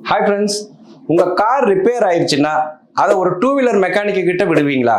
Hi friends, உங்கள் car repair ஆயிடுச்சுன்னா அதை ஒரு டூ வீலர் மெக்கானிக்கு கிட்ட விடுவீங்களா?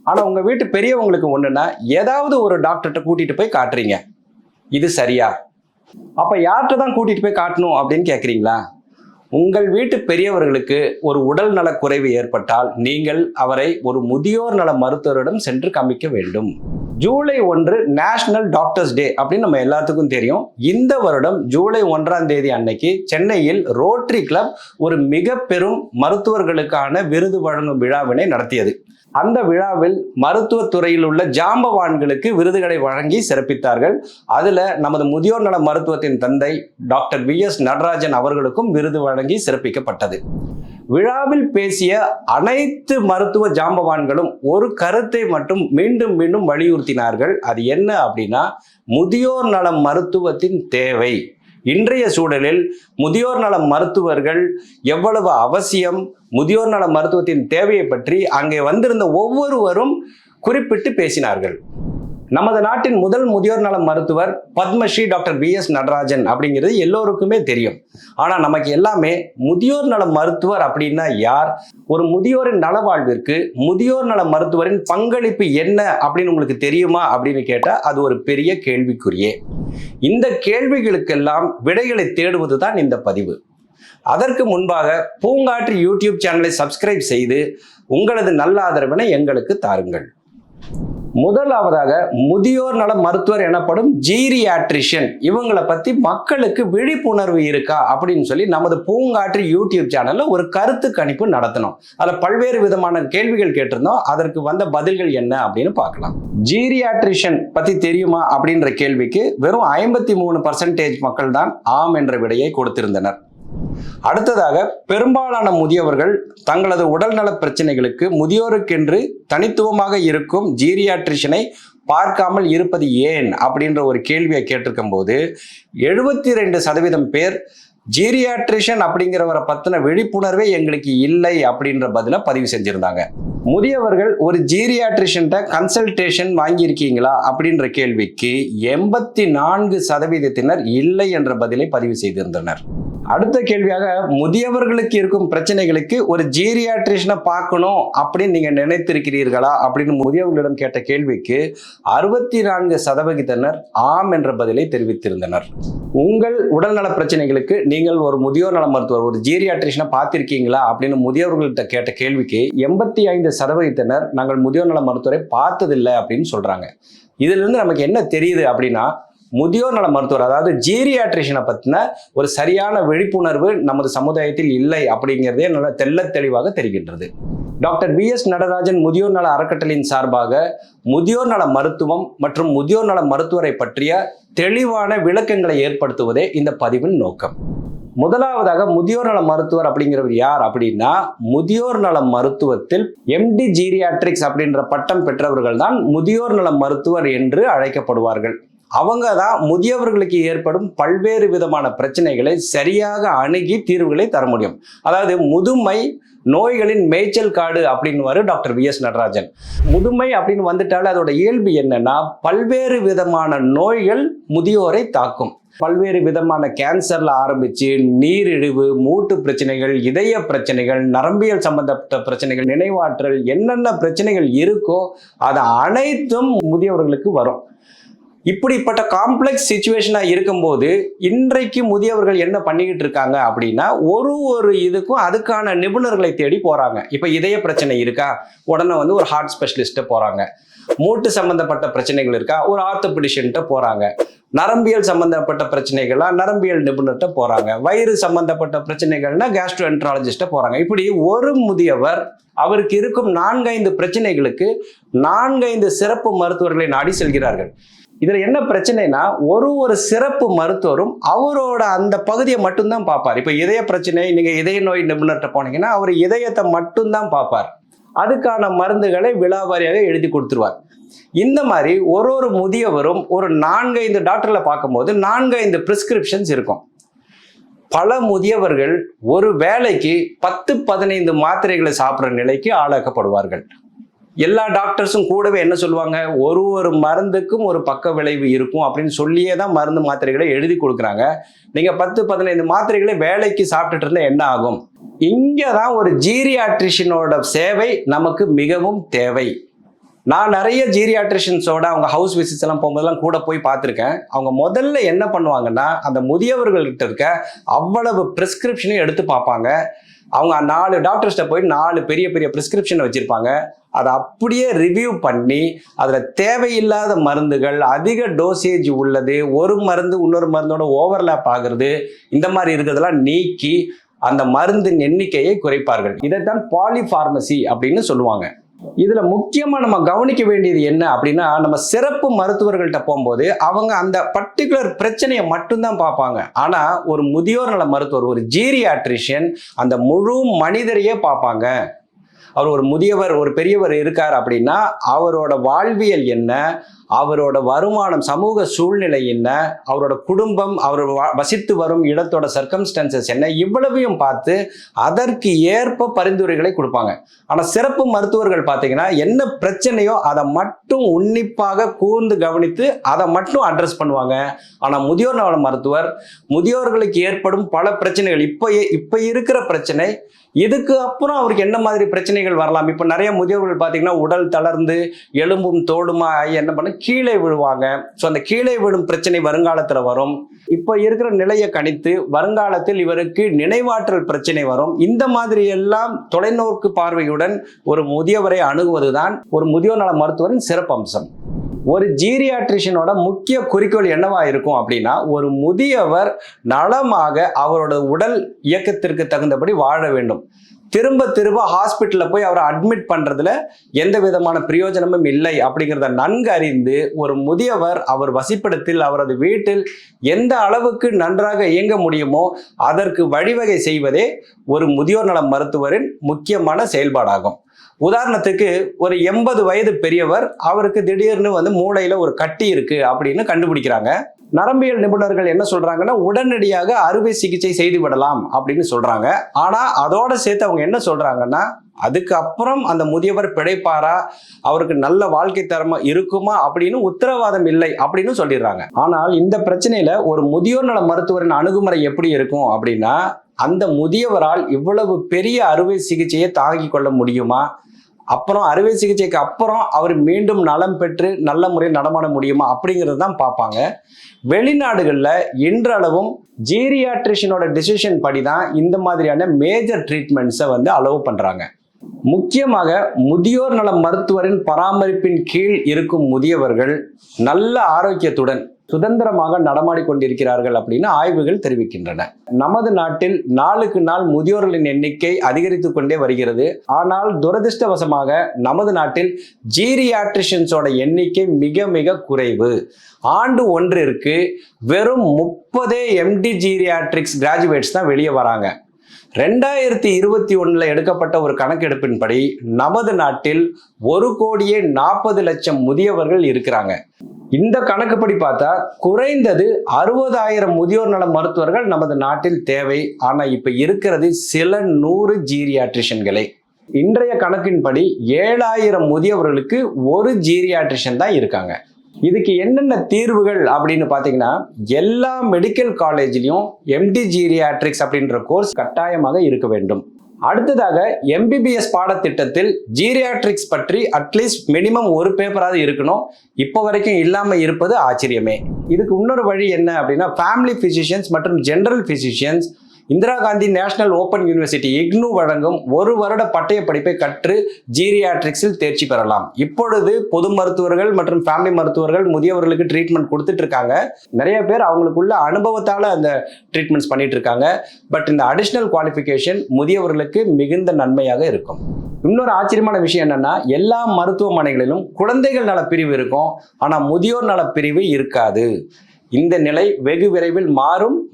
ஆனால் உங்கள் வீட்டு பெரியவங்களுக்கு ஒன்றுனா ஏதாவது ஒரு டாக்டர்கிட்ட கூட்டிகிட்டு போய் காட்டுறீங்க. இது சரியா? அப்போ யார்கிட்ட தான் கூட்டிகிட்டு போய் காட்டணும் அப்படின்னு கேட்குறீங்களா? உங்கள் வீட்டு பெரியவர்களுக்கு ஒரு உடல் நல குறைவு ஏற்பட்டால் நீங்கள் அவரை ஒரு முதியோர் நல மருத்துவரிடம் சென்று காமிக்க வேண்டும். ஜூலை 1 நேஷனல் டாக்டர்ஸ் டே அப்படின்னு நம்ம எல்லாத்துக்கும் தெரியும். இந்த வருடம் ஜூலை 1ஆம் தேதி அன்னைக்கு சென்னையில் ரோட்டரி கிளப் ஒரு மிக பெரும் மருத்துவர்களுக்கான விருது வழங்கும் விழாவினை நடத்தியது. அந்த விழாவில் மருத்துவத்துறையில் உள்ள ஜாம்பவான்களுக்கு விருதுகளை வழங்கி சிறப்பித்தார்கள். அதுல நமது முதியோர் நல மருத்துவத்தின் தந்தை டாக்டர் VS நடராஜன் அவர்களுக்கும் விருது வழங்கி சிறப்பிக்கப்பட்டது. விழாவில் பேசிய அனைத்து மருத்துவ ஜாம்பவான்களும் ஒரு கருத்தை மட்டும் மீண்டும் மீண்டும் வலியுறுத்தினார்கள். அது என்ன அப்படின்னா, முதியோர் நல மருத்துவத்தின் தேவை. இன்றைய சூழலில் முதியோர் நல மருத்துவர்கள் எவ்வளவு அவசியம், முதியோர் நல மருத்துவத்தின் தேவையை பற்றி அங்கே வந்திருந்த ஒவ்வொருவரும் குறிப்பிட்டு பேசினார்கள். நமது நாட்டின் முதல் முதியோர் நல மருத்துவர் பத்மஸ்ரீ டாக்டர் VS நடராஜன் அப்படிங்கிறது எல்லோருக்குமே தெரியும். ஆனால் நமக்கு எல்லாமே முதியோர் நல மருத்துவர் அப்படின்னா யார், ஒரு முதியோரின் நலவாழ்விற்கு முதியோர் நல மருத்துவரின் பங்களிப்பு என்ன அப்படின்னு உங்களுக்கு தெரியுமா அப்படின்னு கேட்டால் அது ஒரு பெரிய கேள்விக்குறியே. இந்த கேள்விகளுக்கெல்லாம் விடைகளை தேடுவது தான் இந்த பதிவு. அதற்கு முன்பாக பூங்காற்று யூடியூப் சேனலை சப்ஸ்கிரைப் செய்து உங்களது நல்ல ஆதரவினை எங்களுக்கு தாருங்கள். முதலாவதாக முதியோர் நல மருத்துவர் எனப்படும் ஜீரியாட்ரிஷியன், இவங்களை பத்தி மக்களுக்கு விழிப்புணர்வு இருக்கா அப்படின்னு சொல்லி நமது பூங்காற்று யூடியூப் சேனல்ல ஒரு கருத்து கணிப்பு நடத்தினோம். அதுல பல்வேறு விதமான கேள்விகள் கேட்டிருந்தோம். அதற்கு வந்த பதில்கள் என்ன அப்படின்னு பார்க்கலாம். ஜீரியாட்ரிஷியன் பத்தி தெரியுமா அப்படின்ற கேள்விக்கு வெறும் 53% மக்கள் தான் ஆம் என்ற விடையை கொடுத்திருந்தனர். அடுத்ததாக, பெரும்பாலான முதியவர்கள் தங்களது உடல்நல பிரச்சனைகளுக்கு முதியோருக்கென்று தனித்துவமாக இருக்கும் ஜீரியாட்ரிஷனை பார்க்காமல் இருப்பது ஏன் அப்படின்ற ஒரு கேள்வியை கேட்டிருக்கும் போது 72% பேர் ஜீரியாட்ரிஷன் அப்படிங்கிறவரை பத்தின விழிப்புணர்வே எங்களுக்கு இல்லை அப்படின்ற பதில பதிவு செஞ்சிருந்தாங்க. முதியவர்கள் ஒரு ஜீரியாட்ரிஷன்ட்ட கன்சல்டேஷன் வாங்கியிருக்கீங்களா அப்படின்ற கேள்விக்கு 84% இல்லை என்ற பதிலை பதிவு செய்திருந்தனர். அடுத்த கேள்வியாக, முதியவர்களுக்கு இருக்கும் பிரச்சனைகளுக்கு ஒரு ஜீரியாட்ரிஷனை பார்க்கணும் அப்படின்னு நீங்க நினைத்திருக்கிறீர்களா அப்படின்னு முதியவர்களிடம் கேட்ட கேள்விக்கு 64% ஆம் என்ற பதிலை தெரிவித்திருந்தனர். உங்கள் உடல்நல பிரச்சனைகளுக்கு நீங்கள் ஒரு முதியோர் நல மருத்துவர், ஒரு ஜீரியாட்ரிஷனை பார்த்திருக்கீங்களா அப்படின்னு முதியவர்கள்ட்ட கேட்ட கேள்விக்கு 85% நாங்கள் முதியோர் நல மருத்துவரை பார்த்ததில்லை அப்படின்னு சொல்றாங்க. இதுல இருந்து நமக்கு என்ன தெரியுது அப்படின்னா, முதியோர் நல மருத்துவர் அதாவது ஜீரியாட்ரிஷனை பத்தின ஒரு சரியான விழிப்புணர்வு நமது சமுதாயத்தில் இல்லை அப்படிங்கிறதே நல்ல தெள்ள தெளிவாக தெரிகின்றது. டாக்டர் VS நடராஜன் முதியோர் நல அறக்கட்டளையின் சார்பாக முதியோர் நல மருத்துவம் மற்றும் முதியோர் நல மருத்துவரை பற்றிய தெளிவான விளக்கங்களை ஏற்படுத்துவதே இந்த பதிவின் நோக்கம். முதலாவதாக, முதியோர் நல மருத்துவர் அப்படிங்கிறவர் யார் அப்படின்னா, முதியோர் நல மருத்துவத்தில் MD ஜீரியாட்ரிக்ஸ் அப்படின்ற பட்டம் பெற்றவர்கள் தான் முதியோர் நல மருத்துவர் என்று அழைக்கப்படுவார்கள். அவங்க தான் முதியவர்களுக்கு ஏற்படும் பல்வேறு விதமான பிரச்சனைகளை சரியாக அணுகி தீர்வுகளை தர முடியும். அதாவது முதுமை நோய்களின் மேய்ச்சல் காடு அப்படின்னு டாக்டர் VS நடராஜன். முதுமை அப்படின்னு வந்துட்டாலே அதோட இயல்பு என்னன்னா, பல்வேறு விதமான நோய்கள் முதியோரை தாக்கும். பல்வேறு விதமான கேன்சர்ல ஆரம்பிச்சு நீரிழிவு, மூட்டு பிரச்சனைகள், இதய பிரச்சனைகள், நரம்பியல் சம்பந்தப்பட்ட பிரச்சனைகள், நினைவாற்றல், என்னென்ன பிரச்சனைகள் இருக்கோ அது அனைத்தும் முதியவர்களுக்கு வரும். இப்படிப்பட்ட காம்ப்ளெக்ஸ் சிச்சுவேஷனா இருக்கும்போது இன்றைக்கு முதியவர்கள் என்ன பண்ணிக்கிட்டு இருக்காங்க அப்படின்னா, ஒரு இதுக்கும் அதுக்கான நிபுணர்களை தேடி போறாங்க. இப்ப இதய பிரச்சனை இருக்கா, உடனே ஒரு ஹார்ட் ஸ்பெஷலிஸ்ட போறாங்க. மூட்டு சம்பந்தப்பட்ட பிரச்சனைகள் இருக்கா, ஒரு ஆர்த்தோபெடிஷன்ட்ட போறாங்க. நரம்பியல் சம்பந்தப்பட்ட பிரச்சனைகளா நரம்பியல் நிபுணர்கிட்ட போறாங்க. வயிறு சம்பந்தப்பட்ட பிரச்சனைகள்னா கேஸ்ட்ரோஎன்ட்ராலஜிஸ்ட போறாங்க. இப்படி ஒரு முதியவர் அவருக்கு இருக்கும் 4-5 பிரச்சனைகளுக்கு 4-5 சிறப்பு மருத்துவர்களை நாடி செல்கிறார்கள். இதுல என்ன பிரச்சனைனா, ஒரு சிறப்பு மருத்துவரும் அவரோட அந்த பகுதியை மட்டும்தான் பார்ப்பார். இப்ப இதய பிரச்சனை, நீங்க இதய நோய் நிபுணர்கிட்ட போனீங்கன்னா அவர் இதயத்தை மட்டும்தான் பார்ப்பார். அதுக்கான மருந்துகளை விலாவாரியாக எழுதி கொடுத்துருவார். இந்த மாதிரி ஒரு முதியவரும் ஒரு 4-5 டாக்டர்ல பார்க்கும்போது 4-5 பிரிஸ்கிரிப்ஷன்ஸ் இருக்கும். பல முதியவர்கள் ஒரு வேளைக்கு 10-15 மாத்திரைகளை சாப்பிட்ற நிலைக்கு ஆளாக்கப்படுவார்கள். எல்லா டாக்டர்ஸும் கூடவே என்ன சொல்லுவாங்க, ஒரு மருந்துக்கும் ஒரு பக்க விளைவு இருக்கும் அப்படின்னு சொல்லியே தான் மருந்து மாத்திரைகளை எழுதி கொடுக்குறாங்க. நீங்க 10-15 மாத்திரைகளை வேலைக்கு சாப்பிட்டுட்டு இருந்தா என்ன ஆகும்? இங்கதான் ஒரு ஜீரியாட்ரிஷியனோட சேவை நமக்கு மிகவும் தேவை. நான் நிறைய ஜீரியாட்ரிஷியன்ஸோட அவங்க ஹவுஸ் விசிட்ஸ் எல்லாம் போகும்போதெல்லாம் கூட போய் பார்த்துருக்கேன். அவங்க முதல்ல என்ன பண்ணுவாங்கன்னா, அந்த முதியவர்கள்கிட்ட இருக்க அவ்வளவு பிரிஸ்கிரிப்ஷனையும் எடுத்து பார்ப்பாங்க. அவங்க 4 டாக்டர்ஸ்ட்ட போய் 4 பெரிய பெரிய பிரிஸ்கிரிப்ஷன் வச்சிருப்பாங்க. அதை அப்படியே ரிவ்யூ பண்ணி அதில் தேவையில்லாத மருந்துகள், அதிக டோசேஜ் உள்ளது, ஒரு மருந்து இன்னொரு மருந்தோட ஓவர்லேப் ஆகுறது, இந்த மாதிரி இருக்கிறதெல்லாம் நீக்கி அந்த மருந்தின் எண்ணிக்கையை குறைப்பார்கள். இதைத்தான் பாலிஃபார்மசி அப்படின்னு சொல்லுவாங்க. இதுல முக்கியமா நம்ம கவனிக்க வேண்டியது என்ன அப்படின்னா, நம்ம சிறப்பு மருத்துவர்கள்ட்ட போகும்போது அவங்க அந்த பர்டிகுலர் பிரச்சனையை மட்டும்தான் பார்ப்பாங்க. ஆனா ஒரு முதியோர் நல மருத்துவர், ஒரு ஜீரியாட்ரிஷியன் அந்த முழு மனிதரையே பார்ப்பாங்க. அவர் ஒரு முதியவர், ஒரு பெரியவர் இருக்கார் அப்படின்னா அவரோட வாழ்வியல் என்ன, அவரோட வருமானம், சமூக சூழ்நிலை என்ன, அவரோட குடும்பம், அவர் வசித்து வரும் இடத்தோட சர்க்கம்ஸ்டன்சஸ் என்ன, இவ்வளவையும் பார்த்து அதற்கு ஏற்ப பரிந்துரைகளை கொடுப்பாங்க. ஆனா சிறப்பு மருத்துவர்கள் பார்த்தீங்கன்னா என்ன பிரச்சனையோ அதை மட்டும் உன்னிப்பாக கூர்ந்து கவனித்து அதை மட்டும் அட்ரஸ் பண்ணுவாங்க. ஆனா முதியோர் நல மருத்துவர் முதியோர்களுக்கு ஏற்படும் பல பிரச்சனைகள், இப்ப இருக்கிற பிரச்சனை, இதுக்கு அப்புறம் அவருக்கு என்ன மாதிரி பிரச்சனைகள் வரலாம். இப்ப நிறைய முதியோர்கள் பார்த்தீங்கன்னா உடல் தளர்ந்து எலும்பும் தோலுமா ஆகி என்ன பண்ண கீழே விழுவாங்க. ஸோ அந்த கீழே விழும் பிரச்சனை வருங்காலத்தில் வரும். இப்போ இருக்கிற நிலையை கணித்து வருங்காலத்தில் இவருக்கு நினைவாற்றல் பிரச்சனை வரும். இந்த மாதிரி எல்லாம் தொலைநோக்கு பார்வையுடன் ஒரு முதியவரை அணுகுவதுதான் ஒரு முதியோர் நல மருத்துவரின் சிறப்பம்சம். ஒரு ஜீரியாட்ரிஷியனோட முக்கிய குறிக்கோள் என்னவா இருக்கும் அப்படின்னா, ஒரு முதியவர் நலமாக அவரோட உடல் இயக்கத்திற்கு தகுந்தபடி வாழ வேண்டும். திரும்ப ஹாஸ்பிட்டல்ல போய் அவரை அட்மிட் பண்றதுல எந்த விதமான பிரயோஜனமும் இல்லை அப்படிங்கிறத நன்கு அறிந்து ஒரு முதியவர் அவர் வசிப்பிடத்தில், அவரது வீட்டில் எந்த அளவுக்கு நன்றாக இயங்க முடியுமோ அதற்கு வழிவகை செய்வதே ஒரு முதியோர் நல மருத்துவரின் முக்கியமான செயல்பாடாகும். உதாரணத்துக்கு ஒரு 80 வயது பெரியவர், அவருக்கு திடீர்னு மூளையில ஒரு கட்டி இருக்கு அப்படின்னு கண்டுபிடிக்கிறாங்க. நரம்பியல் நிபுணர்கள் என்ன சொல்றாங்கன்னா, உடனடியாக அறுவை சிகிச்சை செய்து விடலாம் அப்படின்னு சொல்றாங்க. ஆனா அதோட சேர்த்து அவங்க என்ன சொல்றாங்கன்னா, அதுக்கு அப்புறம் அந்த முதியவர் பிழைப்பாரா, அவருக்கு நல்ல வாழ்க்கை தரமா இருக்குமா அப்படின்னு உத்தரவாதம் இல்லை அப்படின்னு சொல்லிடுறாங்க. ஆனால் இந்த பிரச்சனையில ஒரு முதியோர் நல மருத்துவரின் அணுகுமுறை எப்படி இருக்கும் அப்படின்னா, அந்த முதியவரால் இவ்வளவு பெரிய அறுவை சிகிச்சையை தாங்கிக் கொள்ள முடியுமா, அப்புறம் அறுவை சிகிச்சைக்கு அப்புறம் அவர் மீண்டும் நலம் பெற்று நல்ல முறையில் நடமாட முடியுமா அப்படிங்கிறது தான் பார்ப்பாங்க. வெளிநாடுகளில் இன்றளவும் ஜீரியாட்ரிஷியனோட டிசிஷன் படி தான் இந்த மாதிரியான மேஜர் ட்ரீட்மெண்ட்ஸை அலோவ் பண்றாங்க. முக்கியமாக முதியோர் நல மருத்துவரின் பராமரிப்பின் கீழ் இருக்கும் முதியவர்கள் நல்ல ஆரோக்கியத்துடன் சுதந்திரமாக நடமாடி கொண்டிருக்கிறார்கள் அப்படின்னு ஆய்வுகள் தெரிவிக்கின்றன. நமது நாட்டில் நாளுக்கு நாள் முதியோர்களின் எண்ணிக்கை அதிகரித்து கொண்டே வருகிறது. ஆனால் துரதிர்ஷ்டவசமாக நமது நாட்டில் ஜீரியாட்ரிஷியன்ஸோட எண்ணிக்கை மிக மிக குறைவு. ஆண்டு ஒன்றிற்கு வெறும் 30 MD ஜீரியாட்ரிக்ஸ் கிராஜுவேட்ஸ் தான் வெளியே வராங்க. 2021 எடுக்கப்பட்ட ஒரு கணக்கெடுப்பின்படி நமது நாட்டில் 1,40,00,000 முதியவர்கள் இருக்கிறாங்க. இந்த கணக்குப்படி பார்த்தா குறைந்தது 60,000 முதியோர் நல மருத்துவர்கள் நமது நாட்டில் தேவை. ஆனா இப்ப இருக்கிறது சில 100 ஜீரியாட்ரிஷியன்களே. இன்றைய கணக்கின்படி 7,000 முதியவர்களுக்கு ஒரு ஜீரியாட்ரிஷியன் தான் இருக்காங்க. இதுக்கு என்னென்ன தீர்வுகள் அப்படின்னு பார்த்தீங்கன்னா, எல்லா மெடிக்கல் காலேஜ்லையும் MD ஜீரியாட்ரிக்ஸ் அப்படின்ற கோர்ஸ் கட்டாயமாக இருக்க வேண்டும். அடுத்ததாக MBBS பாடத்திட்டத்தில் ஜீரியாட்ரிக்ஸ் பற்றி அட்லீஸ்ட் மினிமம் ஒரு பேப்பராவது இருக்கணும். இப்போ வரைக்கும் இல்லாம இருப்பது ஆச்சரியமே. இதுக்கு இன்னொரு வழி என்ன அப்படின்னா, ஃபேமிலி பிசிஷியன்ஸ் மற்றும் general physicians Indira Gandhi national open university IGNOU வழங்கும் 1 வருட பட்டய படிப்பை கற்று ஜீரியாட்ரிக்ஸில் தேர்ச்சி பெறலாம். இப்பொழுது பொது மருத்துவர்கள் மற்றும் ஃபேமிலி மருத்துவர்கள் முதியவர்களுக்கு ட்ரீட்மெண்ட் கொடுத்துட்டு இருக்காங்க. நிறைய பேர் அவங்களுக்குள்ள அனுபவத்தால அந்த ட்ரீட்மெண்ட்ஸ் பண்ணிட்டு இருக்காங்க. பட் இந்த அடிஷனல் குவாலிஃபிகேஷன் முதியவர்களுக்கு மிகுந்த நன்மையாக இருக்கும். இன்னொரு ஆச்சரியமான விஷயம் என்னன்னா, எல்லா மருத்துவமனைகளிலும் குழந்தைகள் நல பிரிவு இருக்கும், ஆனா முதியோர் நல பிரிவு இருக்காது. இந்த நிலை வெகு விரைவில்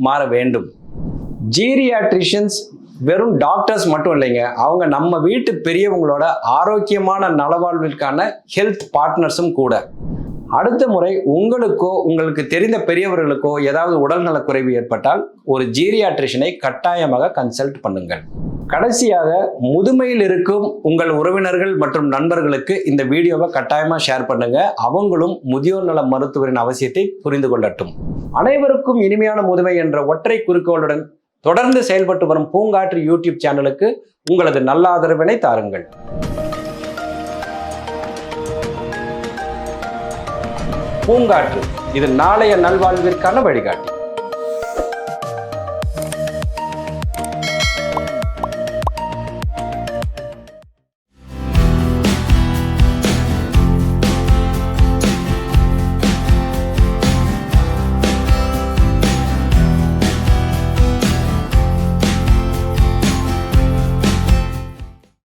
மாற வேண்டும். ஜீரியாட்ரிஷியன்ஸ் வெறும் டாக்டர்ஸ் மட்டும் இல்லைங்க, அவங்க நம்ம வீட்டு பெரியவங்களோட ஆரோக்கியமான நலவாழ்விற்கான ஹெல்த் பார்ட்னர்ஸும் கூட. அடுத்த முறை உங்களுக்கோ உங்களுக்கு தெரிந்த பெரியவர்களுக்கோ ஏதாவது உடல்நலக்குறைவு ஏற்பட்டால் ஒரு ஜீரியாட்ரிஷியனை கட்டாயமாக கன்சல்ட் பண்ணுங்கள். கடைசியாக, முதுமையில் இருக்கும் உங்கள் உறவினர்கள் மற்றும் நண்பர்களுக்கு இந்த வீடியோவை கட்டாயமா ஷேர் பண்ணுங்க. அவங்களும் முதியோர் நல மருத்துவரின் அவசியத்தை புரிந்து கொள்ளட்டும். அனைவருக்கும் இனிமையான முதுமை என்ற ஒற்றை குறிக்கோளுடன் தொடர்ந்து செயல்பட்டு வரும் பூங்காற்று யூடியூப் சேனலுக்கு உங்களது நல்ல ஆதரவினை தாருங்கள். பூங்காற்று, இது நாளைய நல்வாழ்விற்கான வழிகாட்டி.